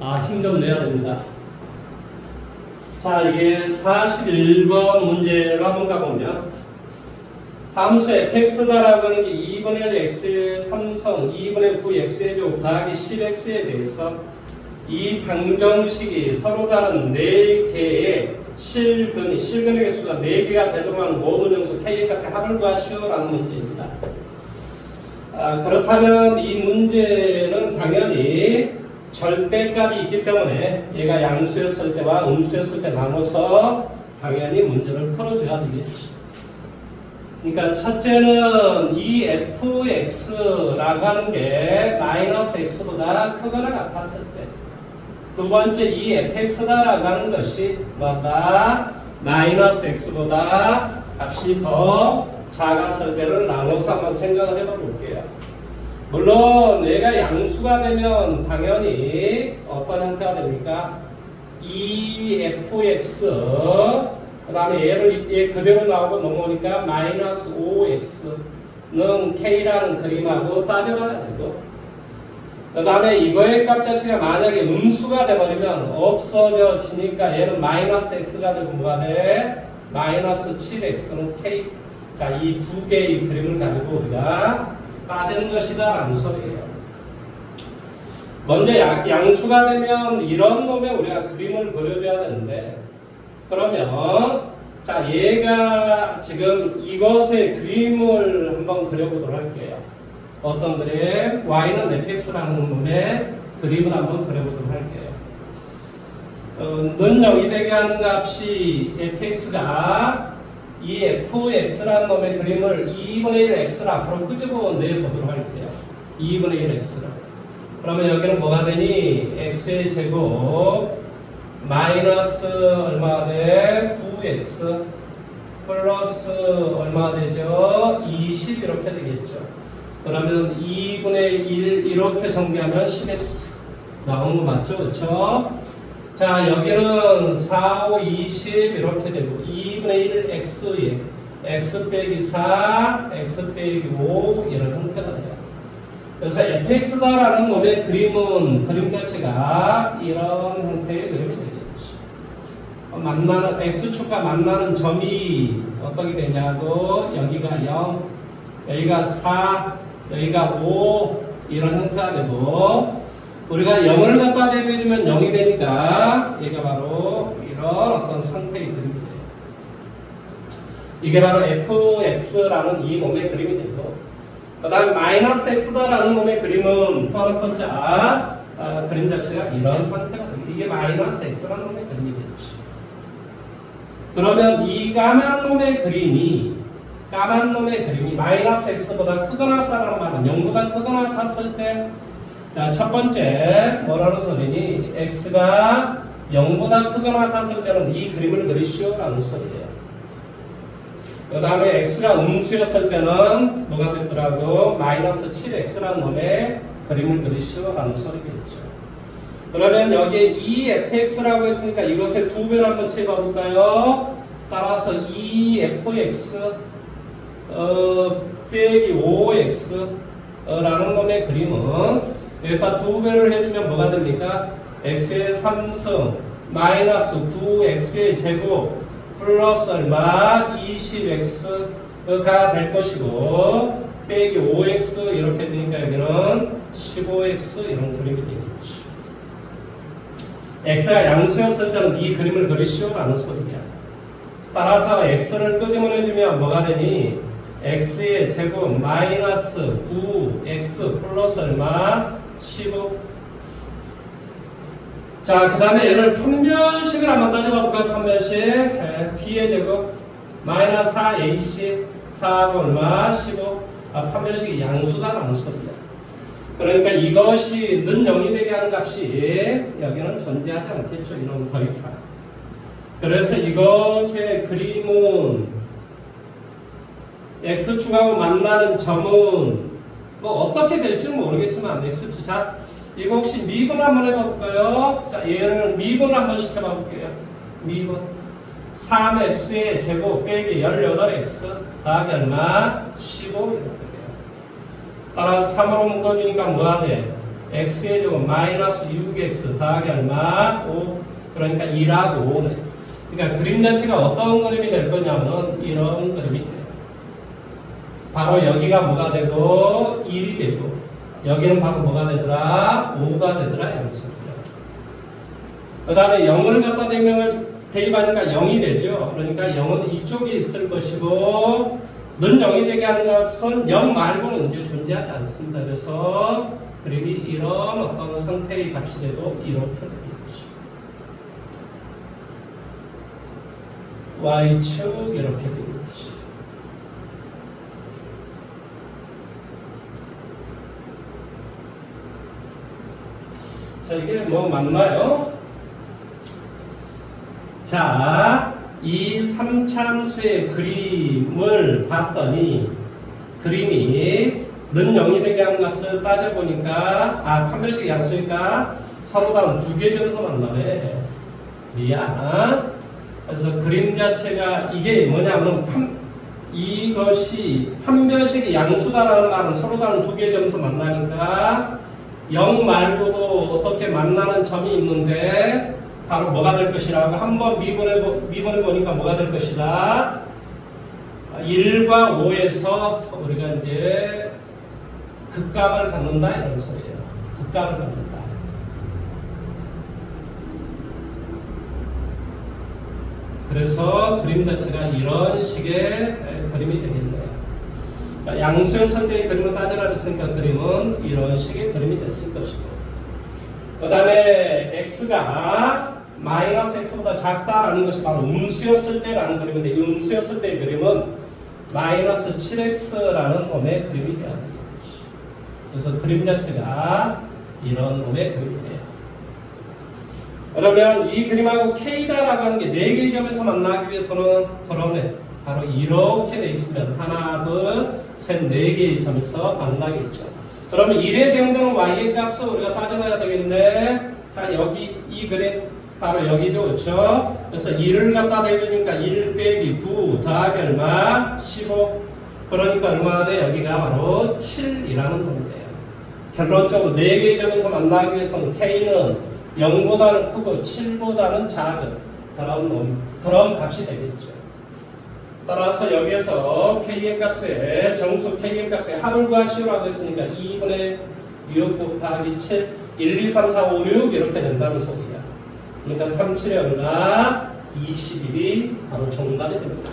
힘 좀 내야 됩니다. 자, 이게 41번 문제로 한번 가보면 함수 fx다라고 하는 게 2분의 1 x의 3성 2분의 9 x의 제곱 더하기 10x에 대해서 이 방정식이 서로 다른 4개의 실근의 개수가 4개가 되도록 하는 모든 정수 k값의 합을 구하시오라는 문제입니다. 그렇다면 이 문제는 당연히 절대값이 있기 때문에 얘가 양수였을 때와 음수였을 때 나눠서 당연히 문제를 풀어줘야 되겠죠. 그러니까 첫째는 이 fx라고 하는 게 마이너스 x보다 크거나 같았을 때, 두 번째 이 fx다라고 하는 것이 뭐다? 마이너스 x보다 값이 더 작았을 때를 나눠서 한번 생각을 해봐 볼게요. 물론 얘가 양수가 되면 당연히 어떤 형태가 됩니까? 이 fx 그 다음에 얘 그대로 나오고 넘어오니까 마이너스 5x는 k라는 그림하고 따져봐야 되고, 그 다음에 이거의 값 자체가 만약에 음수가 돼버리면 없어져지니까 얘는 마이너스 x가 되고 뭐가 돼? 마이너스 7x는 k. 자, 이 두 개의 그림을 가지고 우리가 따지는 것이다 라는 소리예요. 먼저 양수가 되면 이런 놈의 우리가 그림을 그려줘야 되는데, 그러면 자, 얘가 지금 이것의 그림을 한번 그려보도록 할게요. 어떤 그림? y는 fx라는 놈의 그림을 한번 그려보도록 할게요. 는 0이 되게 하는 값이 fx가 이 fx라는 놈의 그림을 2분의 1 x를 앞으로 끄집어 내보도록 할게요. 2분의 1 x를. 그러면 여기는 뭐가 되니? x의 제곱 마이너스 얼마가 돼? 9x 플러스 얼마가 되죠? 20 이렇게 되겠죠. 그러면 2분의 1 이렇게 정리하면 10x 나오는 거 맞죠? 그렇죠? 자, 여기는 4, 5, 20 이렇게 되고 2분의 1 x에 x 빼기 4, x 빼기 5 이런 형태가 돼요. 그래서 fx다라는 놈의 그림 자체가 이런 형태의 그림이 되겠죠. 만나는 x축과 만나는 점이 어떻게 되냐고, 여기가 0, 여기가 4, 여기가 5 이런 형태가 되고, 우리가 0을 갖다 대비해주면 0이 되니까 얘가 바로 이런 어떤 상태의 그림이 돼요. 이게 바로 fx라는 이 놈의 그림이 되고, 그 다음에 마이너스 x다라는 놈의 그림은 또 한 번째 그림 자체가 이런 상태가 돼요. 이게 마이너스 x라는 놈의 그림이 되죠. 그러면 이 까만 놈의 그림이 마이너스 x보다 크거나 같다는 말은 0보다 크거나 같았을 때, 자, 첫 번째 뭐라는 소리니? x가 0보다 크거나 같았을 때는 이 그림을 그리시오 라는 소리예요. 그 다음에 x가 음수였을 때는 뭐가 되더라고? 마이너스 7x라는 놈의 그림을 그리시오 라는 소리겠죠. 그러면 여기에 이 fx라고 했으니까 이것의 두 배를 한번 채워 볼까요? 따라서 이 fx 빼기 5x 라는 놈의 그림은 여기다 두 배를 해주면 뭐가 됩니까? x의 3승 마이너스 9x의 제곱 플러스 얼마? 20x가 될 것이고 빼기 5x 이렇게 되니까 여기는 15x 이런 그림이 되겠죠. x가 양수였을 때는 이 그림을 그리시오 라는 소리야. 따라서 x를 끄집어내주면 뭐가 되니? x의 제곱 마이너스 9x 플러스 얼마? 15. 자, 그 다음에 얘를 판별식을 한번 따져볼까요? 판별식. b의 제곱 마이너스 4ac 4하고 얼마? 15. 판별식이 양수다라는 소리야. 그러니까 이것이 는 0이 되게 하는 값이 여기는 존재하지 않겠죠. 이놈은 더 이상. 그래서 이것의 그림은 x축하고 만나는 점은 뭐 어떻게 될지는 모르겠지만 x축. 자, 이거 혹시 미분 한번 해볼까요? 자, 얘를 미분 한번 시켜봐 볼게요. 미분 3x의 제곱 빼기 18x 더하기 얼마? 15 이렇게 돼요. 따라서 3으로 묶어주니까 뭐가 돼? x의 제곱 마이너스 6x 더하기 얼마? 5. 그러니까 2하고 5네. 그러니까 그림 자체가 어떤 그림이 될 거냐면 이런 그림이 돼요. 바로 여기가 뭐가 되고 1이 되고 여기는 바로 뭐가 되더라? 5가 되더라. 양수입니다. 그 다음에 0을 갖다 대입하니까 0이 되죠. 그러니까 0은 이쪽에 있을 것이고 는 0이 되게 하는 값은 0 말고는 이제 존재하지 않습니다. 그래서 그림이 이런 어떤 상태의 값이 되고 이렇게 되겠죠. y축 이렇게 되겠죠. 자, 이게 뭐 맞나요? 자, 이 3참수의 그림을 봤더니 그림이 는 0이 되게 한 값을 따져보니까 판별식 양수니까 서로 다른 두 개 점수 만나네. 미안. 그래서 그림 자체가 이게 뭐냐면 이것이 판별식이 양수다라는 말은 서로 다른 두 개 점수 만나니까 0 말고도 어떻게 만나는 점이 있는데 바로 뭐가 될 것이라고 한번 미분해 보니까 뭐가 될 것이다. 1과 5에서 우리가 이제 극값을 갖는다 이런 소리예요. 극값을 갖는다. 그래서 그림 자체가 이런 식의 그림이 되겠네요. 그러니까 양수였을 때의 그림을 따져라 했으니까 그림은 이런 식의 그림이 됐을 것이고, 그 다음에 x가 마이너스 x보다 작다라는 것이 바로 음수였을 때라는 그림인데, 이 음수였을 때의 그림은 마이너스 7x라는 놈의 그림이 돼야 되겠죠. 그래서 그림 자체가 이런 놈의 그림이 돼요. 그러면 이 그림하고 K다라고 하는 게 4개의 점에서 만나기 위해서는 그러네. 바로 이렇게 돼 있으면 하나, 둘, 셋, 4개의 점에서 만나겠죠. 그러면 1에 대응되는 y의 값을 우리가 따져봐야 되겠네. 자, 여기 이 그림 바로 여기죠. 그렇죠? 그래서 1을 갖다 대주니까 1 빼기 9 더하기 얼마? 15. 그러니까 얼마나 돼? 여기가 바로 7이라는 건데요. 결론적으로 4개의 점에서 만나기 위해서는 K는 0보다는 크고 7보다는 작은 그런 값이 되겠죠. 따라서 여기에서 K의 값에 정수 K의 값에 합을 구하시오라고 했으니까 2분의 6 곱하기 7 1, 2, 3, 4, 5, 6 이렇게 된다는 소리야. 그러니까 3, 7이 얼마? 21이 바로 정답이 됩니다.